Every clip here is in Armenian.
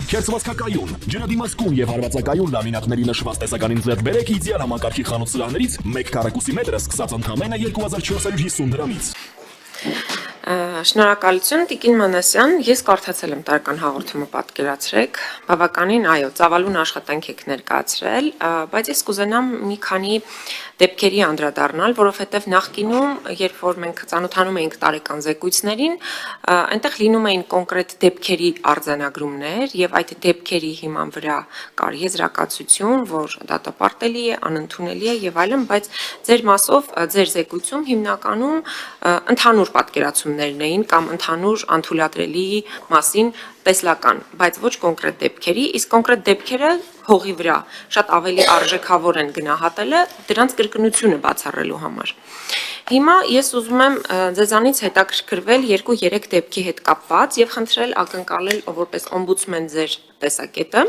Քերծվածքակայուն, ջրադիմացկուն եւ հարվածակայուն լամինատների նշված տեսականին ձեռք բերեք իդեալ համակարգի խանութ սրահներից 1 քառակուսի մետրը սկսած ընդամենը 2450 դրամից։ Շնորհակալություն Տիկին Մանասյան, ես կարդացել եմ տարեկան հաղորդումը պատկերացրեք, բավականին այո, ծավալուն աշխատանք եք ներկայացրել, բայց ես կուզենամ մի քանի դեպքերի անդրադառնալ, որովհետև նախկինում, երբ որ մենք ծանոթանում էինք տարեկան զեկույցներին, այնտեղ լինում էին կոնկրետ դեպքերի արձանագրումներ եւ այդ դեպքերի հիման վրա կար եզրակացություն, որ դատապարտելի է, անընդունելի է եւ այլն, բայց ձեր մասով, ձեր զեկույցում հիմնականում ընդհանուր պատկերացումներն էին կամ ընդհանուր անթույլատրելի մասին տեսլական, բայց ոչ կոնկրետ դեպքերի, իսկ կոնկրետ դեպքերը հողի վրա շատ ավելի արժեքավոր են գնահատելը դրանց կրկնությունը բացառելու համար։ Հիմա ես ուզում եմ ձեզանից հետաքրքրվել 2-3 դեպքի հետ կապված եւ խնդրել ակնկալել որպես օմբուդսմեն ձեր տեսակետը։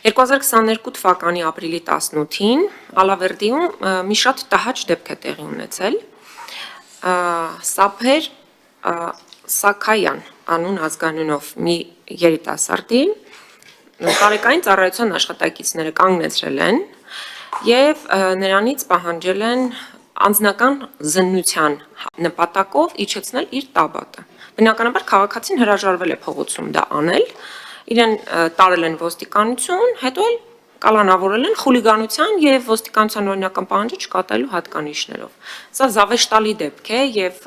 2022 թվականի ապրիլի 18-ին Ալավերդիում մի շատ տհաճ դեպք է տեղի ունեցել։ Սափեր Սաքայան անուն ազգանունով մի երիտասարդի տարեկային ծառայության աշխատակիցները կանգնեցրել են եւ նրանից պահանջել են անձնական զննության նպատակով իջեցնել իր տաբատը։ Բնականաբար քաղաքացին հրաժարվել է փողոցում դա անել, իրեն տարել են ոստիկանություն, հետո էլ կալանավորել են խուլիգանության եւ ոստիկանության օրինական պահանջը չկատարելու հատկանիշներով։ Սա զավեշտալի դեպք է եւ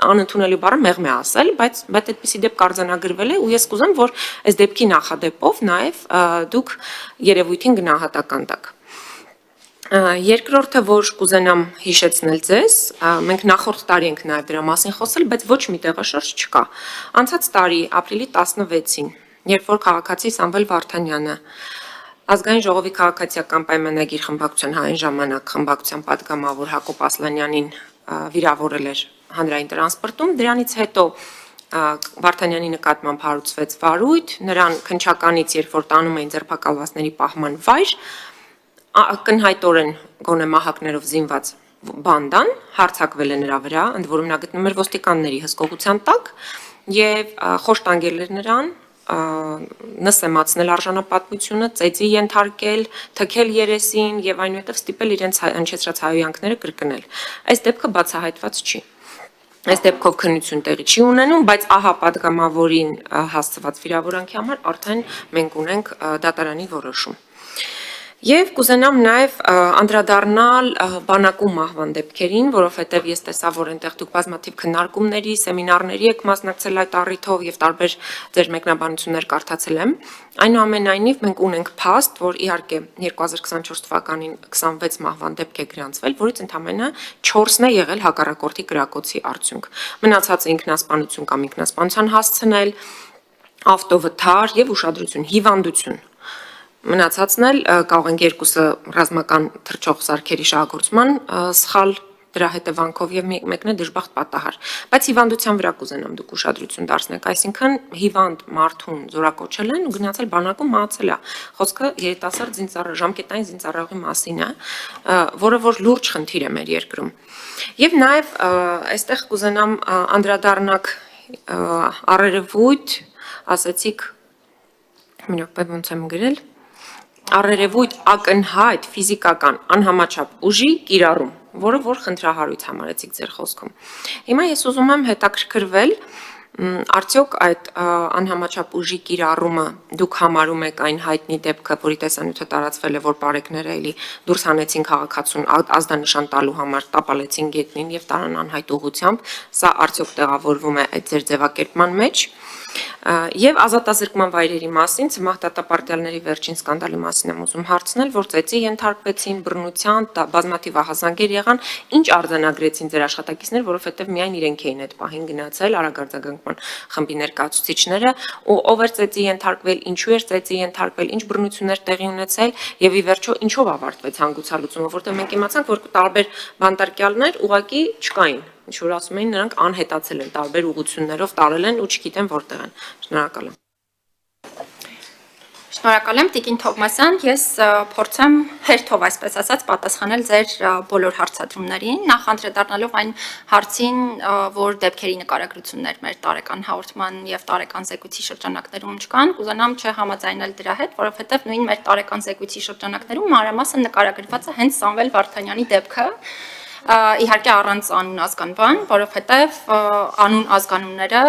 անընդունելի բառը մեղմ է ասել, բայց այդպիսի դեպք արձանագրվել է ու ես կուզեմ, որ այս դեպքի նախադեպով նաեւ դուք երևույթին գնահատական տաք։ Երկրորդը, որ կուզենամ հիշեցնել ձեզ, մենք նախորդ տարի ենք նաեւ դրա մասին խոսել, բայց ոչ մի տեղաշարժ չկա։ Անցած տարի ապրիլի 16-ին, երբ որ քաղաքացի Սամվել Վարդանյանը Ազգային ժողովի քաղաքացիական պայմանագիր խմբակցության հայն ժամանակ խմբակցության պատգամավոր Հակոբ Ասլանյանին վիրավորել էր հանրային տրանսպորտում, դրանից հետո Վարդանյանի նկատմամբ հարուցվեց վարույթ, նրան քննչականից, երբ որ տանում էին ձերբակալվածների պահման վայր, ակնհայտորեն գոնե մահակներով զինված բանդան հարձակվել է նրա վրա, ընդ որում նա գտնվում էր ոստիկանների հսկողության տակ եւ խոշտանգել էր նրան, նսեմացնել արժանապատվությունը, ծեծի ենթարկել, թքել երեսին եւ այնուհետեւ ստիպել իրենց հնչեցրած հայոյանքները կրկնել։ Այս դեպքը բացահայտված չի։ Այս դեպքով քննություն տեղի չի ունենում, բայց ահա պատգամավորին հասցված վիրավորանքի համար արդեն մենք ունենք դատարանի որոշում։ Եվ կուզենամ նաև անդրադառնալ բանակում մահվան դեպքերին, որովհետև ես տեսա, որ այնտեղ դուք բազմաթիվ քննարկումների, սեմինարների եք մասնակցել այդ առիթով եւ տարբեր ձեր մեկնաբանություններ կարդացել եմ։ Այնուամենայնիվ մենք ունենք փաստ, որ իհարկե 2024 թվականին 26 մահվան դեպք է գրանցվել, որից ընդամենը 4-ն է եղել հակառակորդի կրակոցի արդյունք։ Մնացածը ինքնասպանություն կամ ինքնասպանության հասցնել, ավտովթար եւ ուշադրություն, հիվանդություն։ Մնացածն էլ կարող են երկուսը ռազմական թռչող սարքերի շահագործման սխալ դրա հետևանքով եւ մեկն է դժբախտ պատահար, բայց հիվանդության վրա կուզենամ դուք ուշադրություն դարձնեք, այսինքն հիվանդ մարդուն զորակոչել են ու գնացել բանակում մահացել է, խոսքը երիտասարդ ժամկետային զինծառայողի մասին է, որը որ լուրջ խնդիր է մեր երկրում։ Եվ նաեւ այստեղ կուզենամ անդրադառնալ առերևույթ, ասացիք, մի րոպե ոնց եմ գրել, առերևույթ ակնհայտ ֆիզիկական անհամաչափ ուժի կիրառում, որը որ խնդրահարույց համարեցիք ձեր խոսքում։ Հիմա ես ուզում եմ հետաքրքրվել, արդյոք այդ անհամաչափ ուժի կիրառումը դուք համարում եք այն հայտնի դեպքը, որի տեսանյութը տարածվել է, որ պարեկները էլի դուրս հանեցին քաղաքացուն ազդանշան տալու համար, տապալեցին գետնին եւ տարան անհայտ ուղղությամբ, սա արդյոք տեղավորվում է այդ ձեր ձևակերպման մեջ։ Եվ ազատազրկման վայրերի մասին, ցմահ դատապարտյալների վերջին սկանդալի մասին եմ ուզում հարցնել, որ ծեծի ենթարկվեցին, բռնության, բազմաթիվ ահազանգեր եղան, ինչ արձանագրեցին ձեր աշխատակիցներ, որովհետև միայն իրենք էին այդ պահին գնացել արագարձագանքման խմբի ներկայացուցիչները, ու ով էր ծեծի ենթարկվել, ինչու էր ծեծի ենթարկվել, ինչ բռնություններ տեղի ունեցել եւ ի վերջո ինչով ավարտվեց հանգուցալուծումը, որտեղ մենք իմացանք, որ տարբեր բանտարկյալներ ուղղակի չկային։ Ինչ որ ասում էին, նրանք անհետացել են, տարբեր ուղղություններով տարել են ու չգիտեն որտեղ են։ Շնորհակալ եմ։ Շնորհակալ եմ Տիկին Թովմասյան, ես փորձեմ հերթով այսպես ասած պատասխանել ձեր բոլոր հարցադրումներին, նախ անդրադառնալով այն հարցին, որ դեպքերի նկարագրություններ մեր տարեկան հաղորդման եւ տարեկան զեկույցի շրջանակներում չկան, կուզենամ չհամաձայնել դրա հետ, որովհետեւ նույն մեր տարեկան զեկույցի շրջանակներում մանրամասն նկարագրված է հենց Սամվել Վարդանյանի դեպքը, իհարկե առանց անուն ազգանվան, որովհետև անուն ազգանունները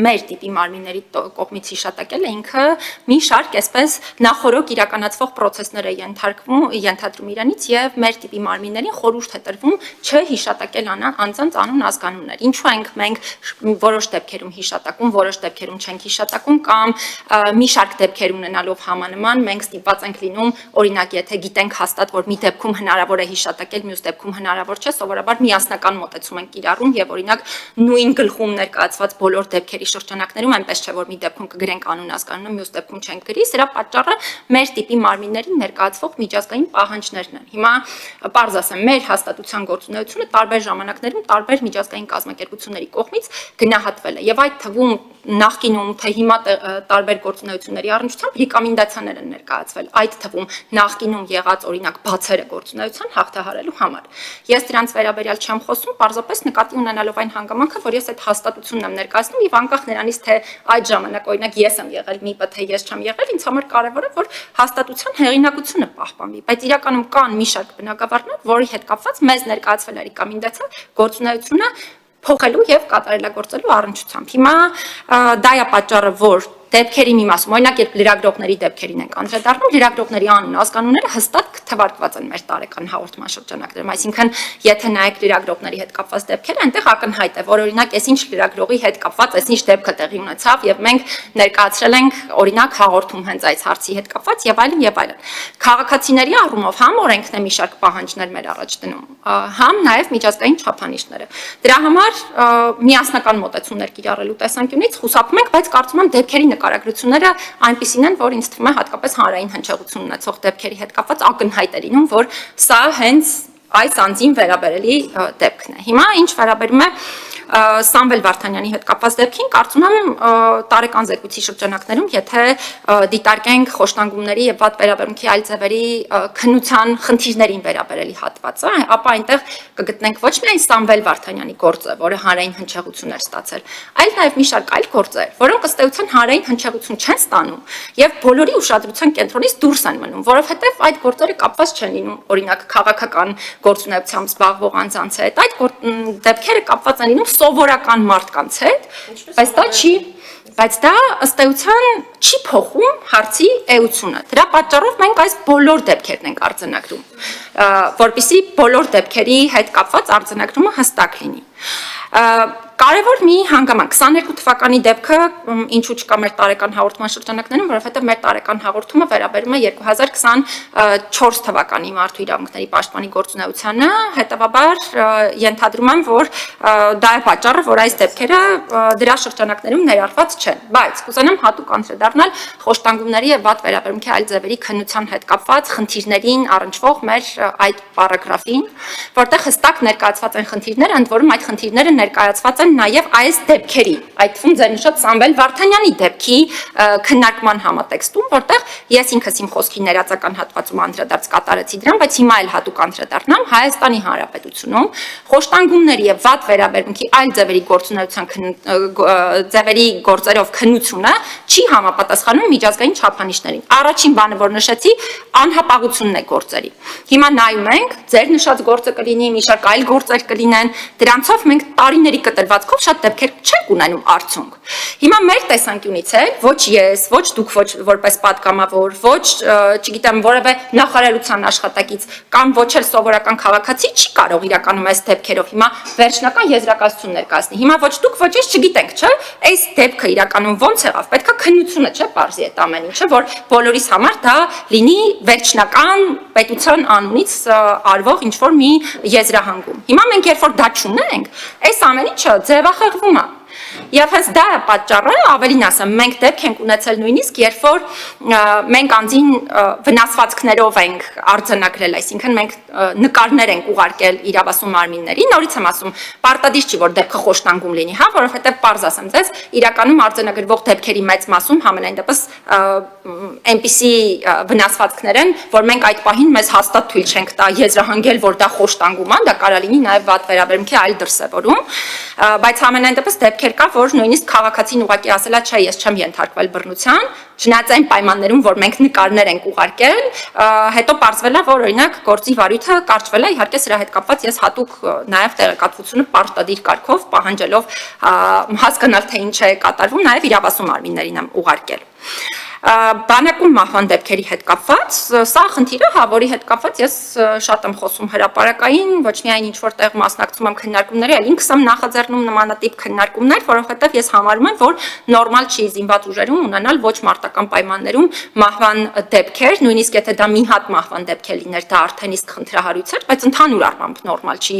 մեր տիպի մարմինների կողմից հիշատակելը ինքը մի շարք այսպես նախորոք իրականացվող պրոցեսներ է ենթադրում իրանից եւ մեր տիպի մարմիններին խորհուրդ է տրվում չհիշատակել անձանց անուն ազգանուններ։ Ինչու ենք մենք որոշ դեպքերում հիշատակում, որոշ դեպքերում չենք հիշատակում կամ մի շարք դեպքեր ունենալով համանման մենք ստիպված ենք լինում, օրինակ, եթե գիտենք հաստատ, որ մի դեպքում հնարավոր է հիշատակել, մյուս դեպքում հնարավոր չէ, սովորաբար միասնական մոտեցում ենք կիրառում եւ օրինակ նույն գլխում ներկայացված բոլոր դեպքերի շրջանակներում այնպես չէ որ մի դեպքում կգրենք անուն ազգանունը, մյուս դեպքում չենք գրի, սրա պատճառը մեր տիպի մարմիններին ներկայացվող միջազգային պահանջներն են։ Հիմա պարզ ասեմ, մեր հաստատության գործունեությունը տարբեր ժամանակներում տարբեր միջազգային կազմակերպությունների կողմից գնահատվել է եւ այդ թվում նախկինում թե հիմա տարբեր գործունեությունների առնչությամբ ռեկոմենդացիաներ են ներկայացվել, այդ թվում նախկինում եղած օրինակ բացերը գործունեության հաղթահարելու համար։ Ես դրանց վերաբերյալ չեմ խոսում, պարզապես նկատի ունենալով այն հանգամանքը, որ ես այդ հաստատությունն եմ ներկայացնում եւ անկախ նրանից թե այդ ժամանակ օրինակ ես եմ եղել ՄԻՊ-ը թե ես չեմ եղել, ինձ համար կարեւոր է որ հաստատության հեղինակությունը պահպանվի, բայց իրականում կան մի շարք բնագավառներ, որի հետ կապված մեզ ներկայացվել է ռեկոմենդացիա գործունեությունը փոխելու եւ կատարելագործելու առնչությամբ։ Հիմա դա է պատճառը, որ դեպքերի մի մասում, օրինակ երբ լրագրողների դեպքերին ենք անդրադառնում, լրագրողների անուն ազգանունները հստակ թվարկված են մեր տարեկան հաղորդման շրջանակներում, այսինքն եթե նայեք լրագրողների հետ կապված դեպքերը, այնտեղ ակնհայտ է, որ օրինակ այսինչ լրագրողի հետ կապված այսինչ դեպքը տեղի ունեցավ եւ մենք ներկայացրել ենք օրինակ հաղորդում հենց այս հարցի հետ կապված եւ այլն եւ այլն։ Քաղաքացիների առումով համ օրենքն է մի շարք պահանջներ մեր առաջ դնում, համ նաեւ միջազգային չափանիշները։ Դրա համար միասնական մոտեցումներ կիրառելու տեսանկյունից խուսափում ենք, բայց կարծում եմ դեպքերի նկարագրությունները այնպիսին են, որ ինձ թվում է հատկապես հանրային հնչեղություն ունեցող դեպքերի հետ կապված ակնհայտ է լինում, որ սա հենց այս անձին վերաբերելի դեպքն է։ Հիմա ինչ վերաբերում է Սամվել Վարդանյանի հետ կապված դեպքին, կարծում եմ տարեկան զեկույցի շրջանակներում, եթե դիտարկենք խոշտանգումների եւ վատ վերաբերմունքի այլ ձևերի քննության խնդիրներին վերաբերելի հատվածը, ապա այնտեղ կգտնենք ոչ միայն Սամվել Վարդանյանի գործը, որը հանրային հնչեղություն էր ստացել, այլ նաեւ մի շարք այլ գործեր, որոնք ըստ էության հանրային հնչեղություն չեն ստանում եւ բոլորի ուշադրության կենտրոնից դուրս են մնում, որովհետեւ այդ գործերը կապված չեն լինում, օրինակ քաղաքական գործունեությամբ զբաղվող անձանց հետ, այդ դեպքերը կապված են լինում սովորական մարդկանց հետ, բայց դա ըստ էության չի փոխում հարցի էությունը։ Դրա պատճառով մենք այս բոլոր դեպքերն ենք արձանագրում, որպեսզի բոլոր դեպքերի հետ կապված արձանագրումը հստակ լինի։ Կարևոր մի հանգամանք 22 թվականի դեպքը ինչու չկա մեր տարեկան հաղորդման շրջանակներում, որովհետև մեր տարեկան հաղորդումը վերաբերում է 2024 թվականի մարդու իրավունքների պաշտպանի գործունեությանը, հետևաբար ենթադրում եմ, որ դա է պատճառը, որ այս դեպքերը դրա շրջանակներում ներառված չեն, բայց կուզենամ հատուկ անդրադառնալ խոշտանգումների եւ վատ վերաբերմունքի այլ ձևերի քննության հետ կապված խնդիրներին առնչվող մեր այդ պարագրաֆին, որտեղ հստակ ներկայացված են խնդիրները, ընդ որում այդ խնդիրները ներկայացված են նաև այս դեպքերի, այդ թվում ձեր նշած Սամվել Վարդանյանի դեպքի քննարկման համատեքստում, որտեղ ես ինքս իմ խոսքի ներածական հատվածում անդրադարձ կատարեցի դրան, բայց հիմա էլ հատուկ անդրադառնամ Հայաստանի Հանրապետությունում խոշտանգումների եւ վատ վերաբերմունքի այլ ձևերի գործունեության ձևերի գործերով քննությունը չի համապատասխանում միջազգային չափանիշներին։ Առաջին բանը, որ նշեցի, անհապաղությունն է գործերի։ Հիմա նայում ենք, ձեր նշած գործը կլինի, մի շարք այլ գործեր կլինեն, դրանցով մենք տարիների կտրվածքով շատ դեպքեր չենք ունենում արդյունք։ Հիմա մեր տեսանկյունից էլ ոչ ես, ոչ դուք որպես պատգամավոր, ոչ, չգիտեմ, որևէ նախարարության աշխատակից կամ ոչ էլ սովորական քաղաքացի չի կարող իրականում այս դեպքերով հիմա վերջնական եզրակացություն ներկայացնի։ Հիմա ոչ դուք, ոչ ես չգիտենք, չէ՞, այս դեպքը իրականում ոնց եղավ, պետքա քննությունը, չէ՞, բարձի այդ ամեն ինչը, որ բոլորիս համար դա լինի վերջնական պետության անունից արվող ինչ-որ մի եզրահանգում։ Հիմա մենք երբ որ դա չունենք, այս ամեն ինչը ձևախեղվում է։ Եվ հենց դա է պատճառը, ավելին ասեմ, մենք դեպք ենք ունեցել նույնիսկ, երբ որ մենք անձին վնասվածքներով ենք արձանագրել, այսինքն մենք նկարներ ենք ուղարկել իրավասու մարմիններին, նորից եմ ասում, պարտադիր չի, որ դեպքը խոշտանգում լինի, հա, որովհետև պարզ ասեմ ձեզ, իրականում արձանագրվող դեպքերի մեծ մասում համենայն դեպս այնպիսի վնասվածքներ են, որ մենք այդ պահին մեզ հաստատ թույլ չենք տա եզրահանգել, որ դա խոշտանգում է, դա կարա լինի նաև վատ վերաբերմունքի այլ դրսևորում, բայց համենայն դեպս դեպքեր կա, որ նույնիսկ քաղաքացին ուղղակի ասելա, չէ, ես չեմ ենթարկվել բռնության, չնայած այն պայմաններում, որ մենք նկարներ ենք ուղարկել, հետո պարզվել է, որ օրինակ գործի վարույթը կարճվել է, իհարկե սրա հետ կապված ես հատուկ նաև տեղեկատվությունը պարտադիր կարգով պահանջելով հասկանալ, թե ինչ է կատարվում, նաև իրավասու մարմիններին եմ ուղարկել։ Բանակում մահվան դեպքերի հետ կապված, սա խնդիրը, հա, որի հետ կապված ես շատ եմ խոսում հրապարակային, ոչ միայն ինչ-որ տեղ մասնակցում եմ քննարկումների, այլ ինքս եմ նախաձեռնում նմանատիպ քննարկումներ, որովհետև ես համարում եմ, որ նորմալ չի զինված ուժերում ունենալ ոչ մարտական պայմաններում մահվան դեպքեր, նույնիսկ եթե դա մի հատ մահվան դեպք է լիներ, դա արդեն իսկ խնդրահարույց էր, բայց ընդհանուր առմամբ նորմալ չի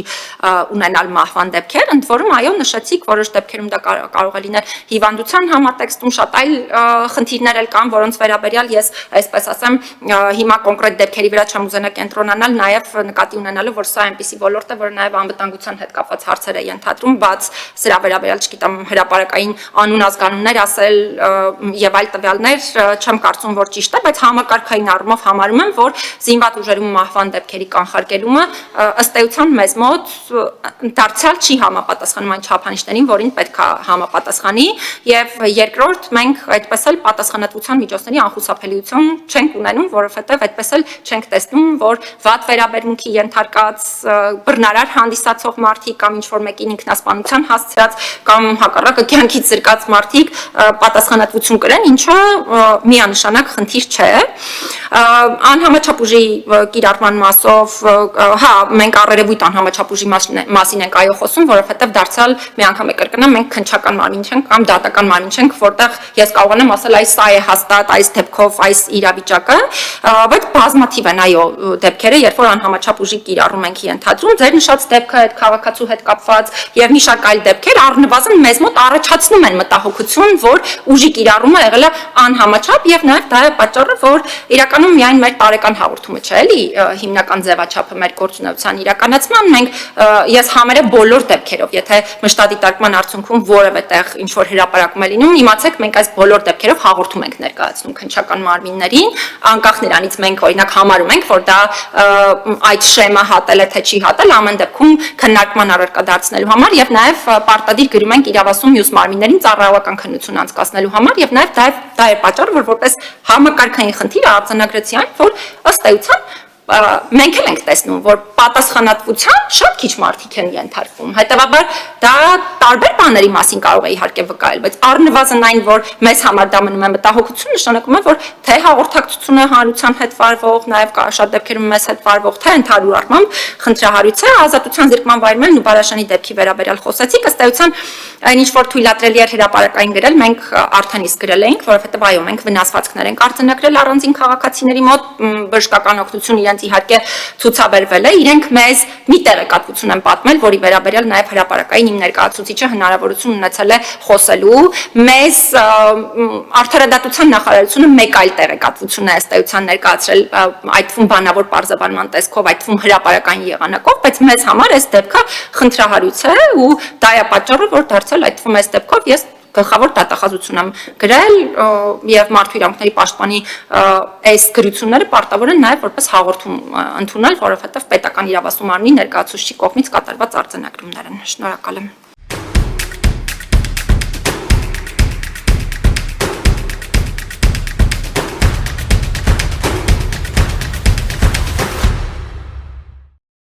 ունենալ մահվան դեպքեր, ընդ որում այո նշեցիք, որոշ դեպքերում դա կարող է լինել հիվանդության համատեքստում, շատ այլ խնդիրներ էլ կան, որոնց վերաբերյալ ես այսպես ասեմ հիմա կոնկրետ դեպքերի վրա չեմ ուզենա կենտրոնանալ, նաև նկատի ունենալով, որ սա այնպիսի ոլորտ է, որ նաև անվտանգության հետ կապված հարցեր է ենթադրում, բաց սրա վերաբերյալ, չգիտեմ, հրապարակային անուն ազգանուններ ասել եւ այլ տվյալներ չեմ կարծում, որ ճիշտ է, բայց համակարգային առումով համարում եմ, որ զինված ուժերում մահվան դեպքերի կանխարգելումը ըստ էության մեզ մոտ դարձյալ չի համապատասխանում այն չափանիշներին, որին պետք է համապատասխանի, եւ երկրորդ մենք այդպես էլ պատասխանատվության միջոցների անխուսափելիություն չենք ունենում, որովհետև այդպես էլ չենք տեսնում, որ վատ վերաբերմունքի ենթարկած բռնարար հանդիսացող մարդիկ կամ ինչ-որ մեկին ինքնասպանության հասցրած կամ հակառակը կյանքից զրկած մարդիկ պատասխանատվություն կրեն, ինչը միանշանակ խնդիր չէ։ Անհամաչափ ուժի կիրառման մասով, հա, մենք առերևույթ անհամաչափ ուժի մասին ենք այո խոսում, որովհետև դարձյալ մի անգամ կրկնեմ, մենք քննչական մարմին չենք կամ դատական մարմին չենք, որտեղ ես կարողանամ ասել այս սա է հաստատ այս դեպքով այս իրավիճակը, բայց բազմաթիվ են այո դեպքերը, երբ որ անհամաչափ ուժի կիրառում ենք ենթադրում, ձեր նշած դեպքը այդ քաղաքացու հետ կապված եւ մի շարք այլ դեպքեր առնվազն մեզ մոտ առաջացնում են մտահոգություն, որ ուժի կիրառումը եղել է անհամաչափ եւ նաեւ դա է պատճառը, որ իրականում միայն մեր տարեկան հաղորդումը չէ, էլի հիմնական ձևաչափը մեր գործունեության իրականացման, մենք ես համարը բոլոր դեպքերով, եթե մշտադիտարկման արդյունքում որևէ տեղ ինչ որ հրապարակում է լինում, իմացեք մենք այս բոլոր դեպքերով հաղորդում ենք ներկայացնում քննչական մարմիններին, անկախ նրանից մենք օրինակ համարում ենք, որ դա այդ շեմը հատել է թե չի հատել, ամեն դեպքում քննարկման առարկա դարձնելու համար եւ նաեւ պարտադիր գրում ենք իրավասու մյուս մարմիններին ծառայողական քննություն անցկացնելու համար եւ նաեւ դա է պատճառը, որ որպես համակարգային խնդիր արձանագրեցի այն, որ ըստ էության մենք էլ ենք տեսնում, որ պատասխանատվության շատ քիչ մարդիկ են ենթարկվում։ Հետևաբար դա տարբեր բաների մասին կարող է իհարկե վկայել, բայց առնվազն այն, որ մեզ համար դա մնում է մտահոգություն, նշանակում է, որ թե հաղորդակցությունը հանրության հետ վարվող, նաև շատ դեպքերում մեզ հետ վարվող, թե ընդհանուր առմամբ խնդրահարույց է, ազատության զրկման վայրում ու Նուբարաշյանի դեպքի վերաբերյալ խոսեցիք, ըստ էության այն ինչ որ թույլատրելի էր հրապարակային գրել, մենք արդեն իսկ գրել էինք, որովհետև այո, մենք վնասվածքներ ենք արձանագրել առանձին քաղաքացիների մոտ, բժշկական օգնություն իրենց իհարկե ցուցաբերվել է, իրենք մեզ մի տեղեկատվություն են պատմել, որի վերաբերյալ նաև հրապարակային իմ ներկայացուցիչը հնարավորություն ունեցել է խոսելու, մեզ արդարադատության նախարարությունը մեկ այլ տեղեկատվություն է ըստ էության ներկայացրել, այդ թվում բանավոր պարզաբանման տեսքով, այդ թվում հրապարակային եղանակով, բայց մեզ համար այս դեպքը խնդրահարույց է ու դա է պատճառը, որ դարձել այդ թվում այս դեպքով ես գլխավոր դատախազություն եմ գրել եւ մարդու իրավունքների պաշտպանի այս գրությունները պարտավոր են նաեւ որպես հաղորդում ընդունել, որովհետեւ պետական իրավասու մարմնի ներկայացուցիչի կողմից կատարված արձանագրումներ են։ Շնորհակալ եմ։